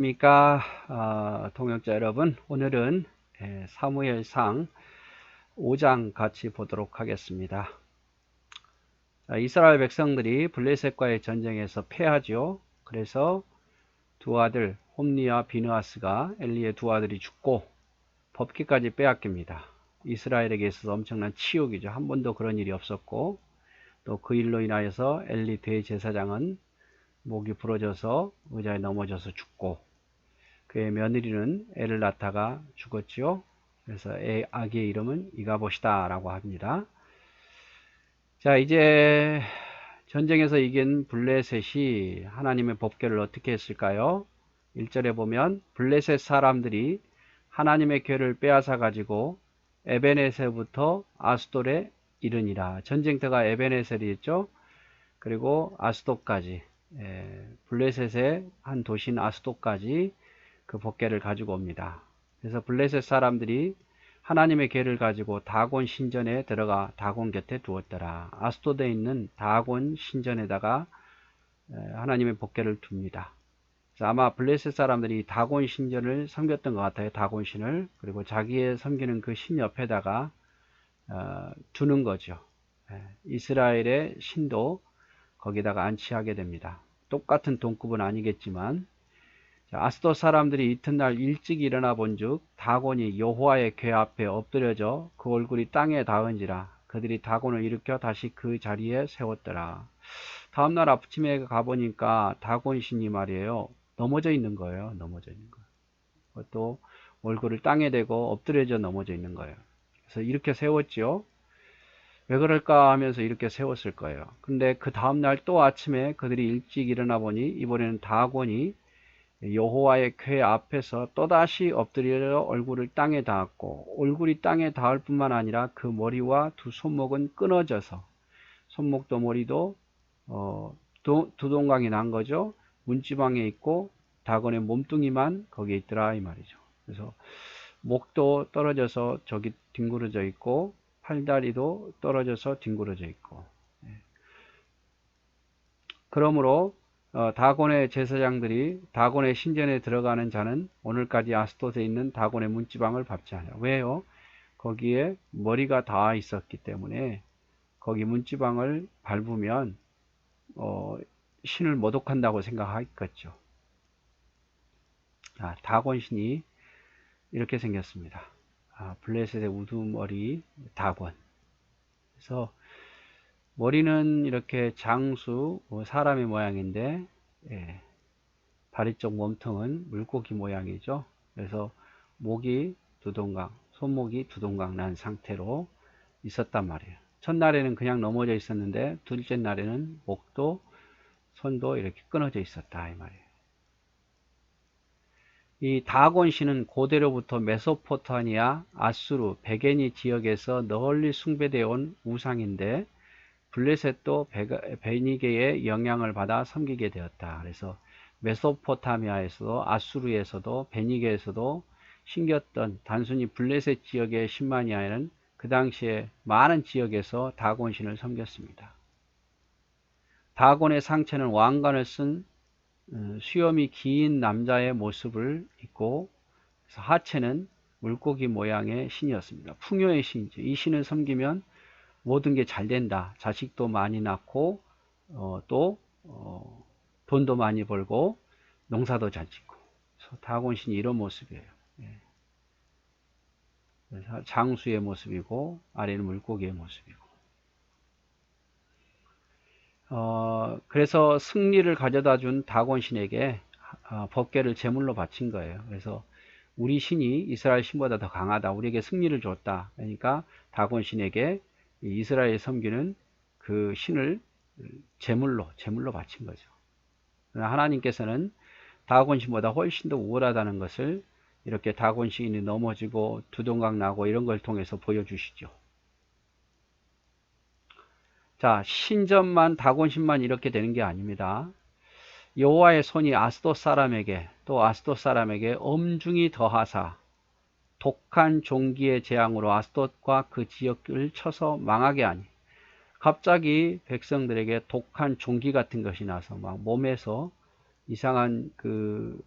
안녕하십니까 동역자 여러분. 오늘은 사무엘상 5장 같이 보도록 하겠습니다. 이스라엘 백성들이 블레셋과의 전쟁에서 패하죠. 그래서 두 아들 홈니와 비느하스가 엘리의 두 아들이 죽고 법궤까지 빼앗깁니다. 이스라엘에게 있어서 엄청난 치욕이죠. 한 번도 그런 일이 없었고, 또 그 일로 인하여서 엘리 대제사장은 목이 부러져서 의자에 넘어져서 죽고, 그의 며느리는 애를 낳다가 죽었지요. 그래서 아기의 이름은 이가봇이다 라고 합니다. 자, 이제 전쟁에서 이긴 블레셋이 하나님의 법궤를 어떻게 했을까요? 1절에 보면 블레셋 사람들이 하나님의 궤를 빼앗아 가지고 에베네셀부터 아스돌에 이르니라. 전쟁터가 에베네셀이었죠. 그리고 아스돌까지, 블레셋의 한 도시인 아스돌까지 그 법궤를 가지고 옵니다. 그래서 블레셋 사람들이 하나님의 궤를 가지고 다곤 신전에 들어가 다곤 곁에 두었더라. 아스도드에 있는 다곤 신전에다가 하나님의 법궤를 둡니다. 아마 블레셋 사람들이 다곤 신전을 섬겼던 것 같아요. 다곤 신을. 그리고 자기의 섬기는 그 신 옆에다가 두는 거죠. 이스라엘의 신도 거기다가 안치하게 됩니다. 똑같은 동급은 아니겠지만, 아스돗 사람들이 이튿날 일찍 일어나 본즉 다곤이 여호와의 궤 앞에 엎드려져 그 얼굴이 땅에 닿은지라. 그들이 다곤을 일으켜 다시 그 자리에 세웠더라. 다음날 아침에 가보니까 다곤 신이 말이에요, 넘어져 있는 거예요. 넘어져 있는 거예요. 그것도 얼굴을 땅에 대고 엎드려져 넘어져 있는 거예요. 그래서 이렇게 세웠죠. 왜 그럴까 하면서 이렇게 세웠을 거예요. 근데 그 다음날 또 아침에 그들이 일찍 일어나 보니 이번에는 다곤이 여호와의 궤 앞에서 또다시 엎드려 얼굴을 땅에 닿았고, 얼굴이 땅에 닿을 뿐만 아니라 그 머리와 두 손목은 끊어져서, 손목도 머리도 두 동강이 난 거죠. 문지방에 있고 다곤의 몸뚱이만 거기에 있더라 이 말이죠. 그래서 목도 떨어져서 저기 뒹굴어져 있고, 팔다리도 떨어져서 뒹굴어져 있고. 그러므로 다곤의 제사장들이 다곤의 신전에 들어가는 자는 오늘까지 아스돗에 있는 다곤의 문지방을 밟지 않아요. 왜요? 거기에 머리가 닿아 있었기 때문에 거기 문지방을 밟으면 신을 모독한다고 생각하겠죠. 다곤 신이 이렇게 생겼습니다. 블레셋의 우두머리 다곤. 그래서 머리는 이렇게 장수, 사람의 모양인데, 다리 쪽 몸통은 물고기 모양이죠. 그래서 목이 두동강, 손목이 두동강 난 상태로 있었단 말이에요. 첫날에는 그냥 넘어져 있었는데 둘째 날에는 목도 손도 이렇게 끊어져 있었다 이 말이에요. 이 다곤 신은 고대로부터 메소포타미아, 아수르, 베게니 지역에서 널리 숭배되어 온 우상인데, 블레셋도 베니게의 영향을 받아 섬기게 되었다. 그래서 메소포타미아에서도 아수르에서도 베니게에서도 신겼던 단순히 블레셋 지역의 신만이 아니라 그 당시에 많은 지역에서 다곤신을 섬겼습니다. 다곤의 상체는 왕관을 쓴 수염이 긴 남자의 모습을 입고, 하체는 물고기 모양의 신이었습니다. 풍요의 신이죠. 이 신을 섬기면 모든 게 잘 된다. 자식도 많이 낳고 또 돈도 많이 벌고 농사도 잘 짓고. 다곤 신이 이런 모습이에요. 그래서 장수의 모습이고 아래는 물고기의 모습이고. 그래서 승리를 가져다 준 다곤 신에게 법궤를 제물로 바친 거예요. 그래서 우리 신이 이스라엘 신보다 더 강하다. 우리에게 승리를 줬다. 그러니까 다곤 신에게 이스라엘 섬기는 그 신을 제물로 바친 거죠. 하나님께서는 다곤 신보다 훨씬 더 우월하다는 것을 이렇게 다곤 신이 넘어지고 두동강 나고 이런 걸 통해서 보여주시죠. 자, 신전만 다곤 신만 이렇게 되는 게 아닙니다. 여호와의 손이 아스돗 사람에게 또 아스돗 사람에게 엄중히 더하사 독한 종기의 재앙으로 아스돗과 그 지역을 쳐서 망하게 하니, 갑자기 백성들에게 독한 종기 같은 것이 나서 막 몸에서 이상한 그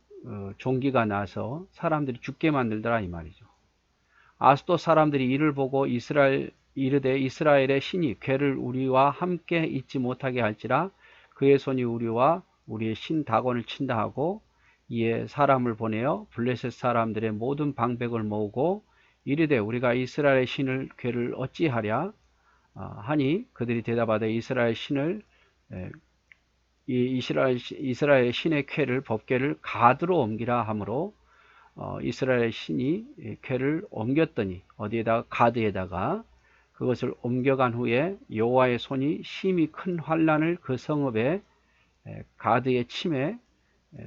종기가 나서 사람들이 죽게 만들더라 이 말이죠. 아스돗 사람들이 이를 보고 이르되 이스라엘의 신이 괴를 우리와 함께 있지 못하게 할지라 그의 손이 우리와 우리의 신 다곤을 친다 하고 이에 사람을 보내어 블레셋 사람들의 모든 방백을 모으고 이르되 우리가 이스라엘의 신을 괴를 어찌하랴 하니 그들이 대답하되 이스라엘 신을 이스라엘 신의 쾌를 법궤를 가드로 옮기라 하므로 이스라엘 신이 궤를 옮겼더니 어디에다가 가드에다가 그것을 옮겨간 후에 여호와의 손이 심히 큰 환란을 그 성읍에 가드에 침해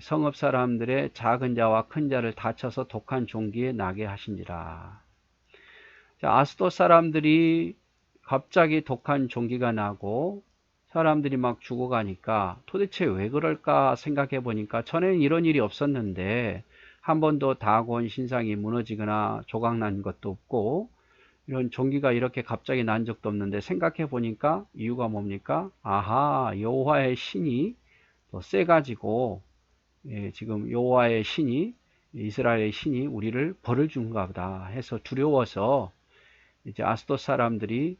성읍 사람들의 작은 자와 큰 자를 다쳐서 독한 종기에 나게 하신지라. 자, 아스돗 사람들이 갑자기 독한 종기가 나고 사람들이 막 죽어가니까 도대체 왜 그럴까 생각해 보니까 전에는 이런 일이 없었는데 한 번도 다곤 신상이 무너지거나 조각난 것도 없고 이런 종기가 이렇게 갑자기 난 적도 없는데 생각해 보니까 이유가 뭡니까? 아하, 여호와의 신이 더 세가지고 지금 여호와의 신이 이스라엘의 신이 우리를 벌을 준가 보다 해서 두려워서 이제 아스돗 사람들이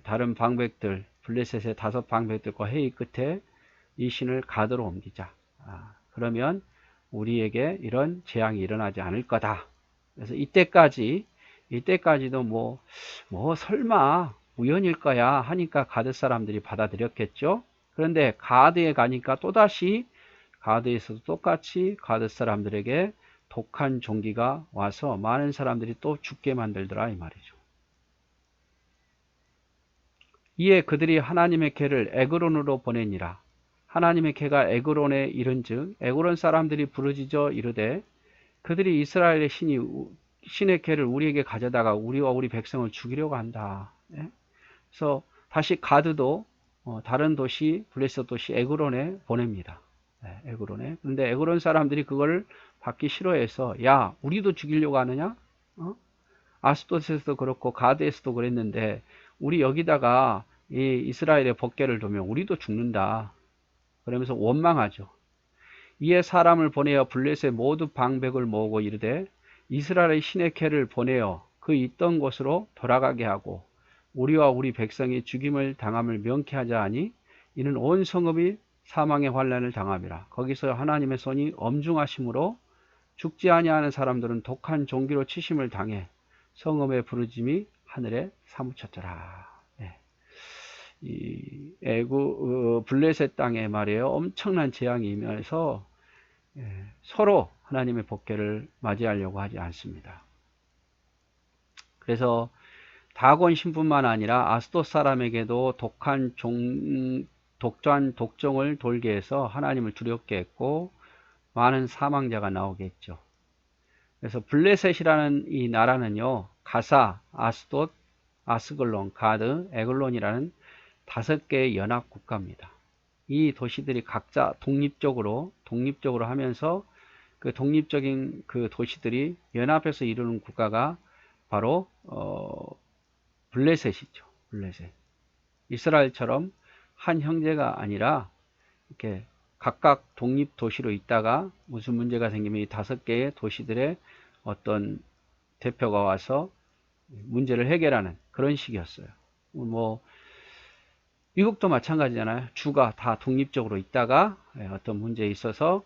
다른 방백들 블레셋의 5 방백들과 회의 끝에 이 신을 가드로 옮기자. 그러면 우리에게 이런 재앙이 일어나지 않을 거다. 그래서 이때까지도 뭐 설마 우연일 거야 하니까 가드 사람들이 받아들였겠죠. 그런데 가드에 가니까 또다시 가드에서도 똑같이 가드 사람들에게 독한 종기가 와서 많은 사람들이 또 죽게 만들더라 이 말이죠. 이에 그들이 하나님의 궤를 에그론으로 보내니라. 하나님의 궤가 에그론에 이른즉 에그론 사람들이 부르짖어 이르되 그들이 이스라엘의 신의 궤를 우리에게 가져다가 우리와 우리 백성을 죽이려고 한다. 그래서 다시 가드도 다른 도시 블레셋 도시 에그론에 보냅니다. 에그론에. 그런데 에그론 사람들이 그걸 받기 싫어해서 야 우리도 죽이려고 하느냐? 아스돗에서도 그렇고 가드에서도 그랬는데 우리 여기다가 이 이스라엘의 법궤를 두면 우리도 죽는다. 그러면서 원망하죠. 이에 사람을 보내어 블레셋 모두 방백을 모으고 이르되 이스라엘의 신의 궤를 보내어 그 있던 곳으로 돌아가게 하고 우리와 우리 백성이 죽임을 당함을 명쾌하자 하니 이는 온 성읍이 사망의 환난을 당함이라. 거기서 하나님의 손이 엄중하심으로 죽지 아니하는 사람들은 독한 종기로 치심을 당해 성읍의 부르짐이 하늘에 사무쳤더라. 이 블레셋 땅에 말이에요. 엄청난 재앙이 임하여서 서로 하나님의 법궤를 맞이하려고 하지 않습니다. 그래서 다곤 신뿐만 아니라 아스돗 사람에게도 독종을 돌게 해서 하나님을 두렵게 했고 많은 사망자가 나오게 했죠. 그래서 블레셋이라는 이 나라는요, 가사, 아스돗, 아스글론, 가드, 에글론이라는 5개의 연합 국가입니다. 이 도시들이 각자 독립적으로 하면서 그 독립적인 그 도시들이 연합해서 이루는 국가가 바로 블레셋이죠. 블레셋. 이스라엘처럼 한 형제가 아니라 이렇게 각각 독립 도시로 있다가 무슨 문제가 생기면 이 5개의 도시들의 어떤 대표가 와서 문제를 해결하는 그런 식이었어요. 뭐 미국도 마찬가지잖아요. 주가 다 독립적으로 있다가 어떤 문제에 있어서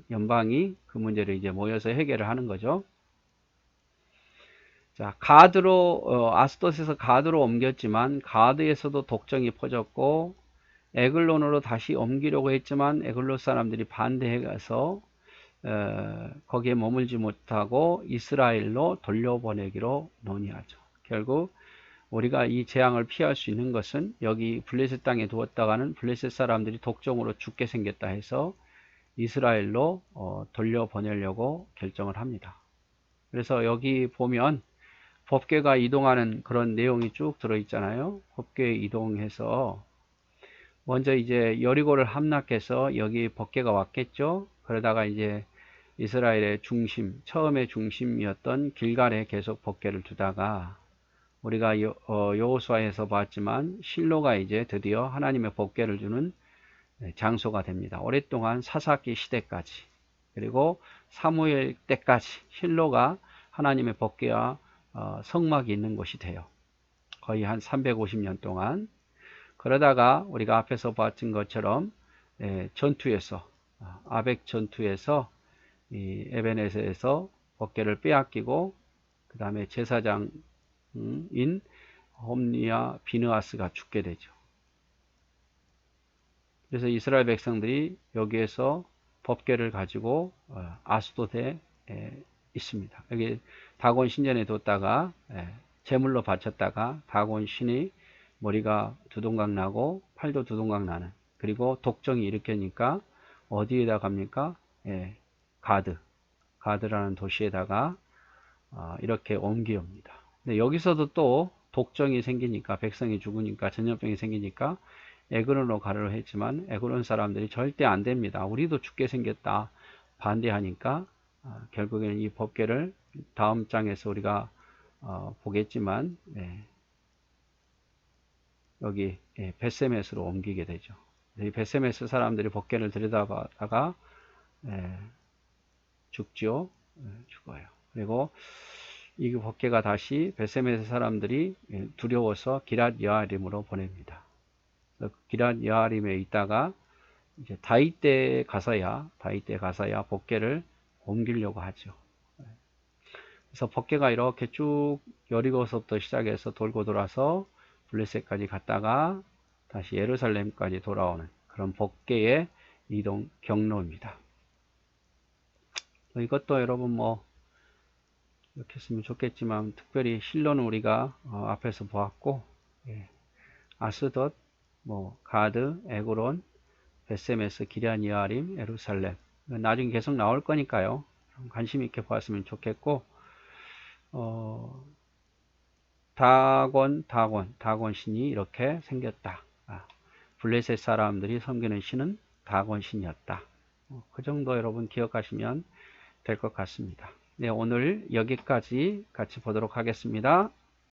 연방이 그 문제를 이제 모여서 해결을 하는 거죠. 자, 아스돗에서 가드로 옮겼지만 가드에서도 독정이 퍼졌고 에글론으로 다시 옮기려고 했지만 에글론 사람들이 반대해가서 거기에 머물지 못하고 이스라엘로 돌려보내기로 논의하죠. 결국 우리가 이 재앙을 피할 수 있는 것은 여기 블레셋 땅에 두었다가는 블레셋 사람들이 독종으로 죽게 생겼다 해서 이스라엘로 돌려보내려고 결정을 합니다. 그래서 여기 보면 법궤가 이동하는 그런 내용이 쭉 들어있잖아요. 법궤 이동해서 먼저 이제 여리고를 함락해서 여기 법궤가 왔겠죠. 그러다가 이제 이스라엘의 처음의 중심이었던 길갈에 계속 법궤를 두다가 우리가 여호수아에서 봤지만 실로가 이제 드디어 하나님의 법궤를 주는 장소가 됩니다. 오랫동안 사사기 시대까지, 그리고 사무엘 때까지 실로가 하나님의 법궤와 성막이 있는 곳이 돼요. 거의 한 350년 동안. 그러다가 우리가 앞에서 봤던 것처럼 전투에서, 아벡 전투에서 이 에베네셀에서 법궤를 빼앗기고, 그 다음에 제사장인 홈리와 비느하스가 죽게 되죠. 그래서 이스라엘 백성들이 여기에서 법궤를 가지고 아스돗에 있습니다. 여기 다곤 신전에 뒀다가 제물로 바쳤다가 다곤 신이 머리가 두동강 나고 팔도 두동강 나는, 그리고 독정이 일으키니까 어디에다 갑니까? 가드라는 도시에다가 이렇게 옮깁니다. 근데 여기서도 또 독정이 생기니까, 백성이 죽으니까, 전염병이 생기니까 에그론으로 가려고 했지만 에그론 사람들이 절대 안 됩니다. 우리도 죽게 생겼다 반대하니까 결국에는 이 법궤를 다음 장에서 우리가 보겠지만 여기 벳세메스로 옮기게 되죠. 이 벳세메스 사람들이 법궤를 들여다보다가 죽죠. 죽어요. 그리고 이 법궤가 다시 벳세메스 사람들이 두려워서 기랏 여아림으로 보냅니다. 기랏 여아림에 있다가 이제 다윗 때 가서야 법궤를 옮기려고 하죠. 그래서 법궤가 이렇게 쭉 여리고서부터 시작해서 돌고 돌아서 블레셋까지 갔다가 다시 예루살렘까지 돌아오는 그런 법궤의 이동 경로입니다. 이것도 여러분 뭐 이렇게 했으면 좋겠지만, 특별히 실로는 우리가 앞에서 보았고, 아스돗, 가드, 에그론, 벳세메스, 기럇 여아림, 예루살렘, 나중에 계속 나올 거니까요. 관심 있게 보았으면 좋겠고, 다곤 신이 이렇게 생겼다. 블레셋 사람들이 섬기는 신은 다곤 신이었다. 그 정도 여러분 기억하시면 될 것 같습니다. 네, 오늘 여기까지 같이 보도록 하겠습니다.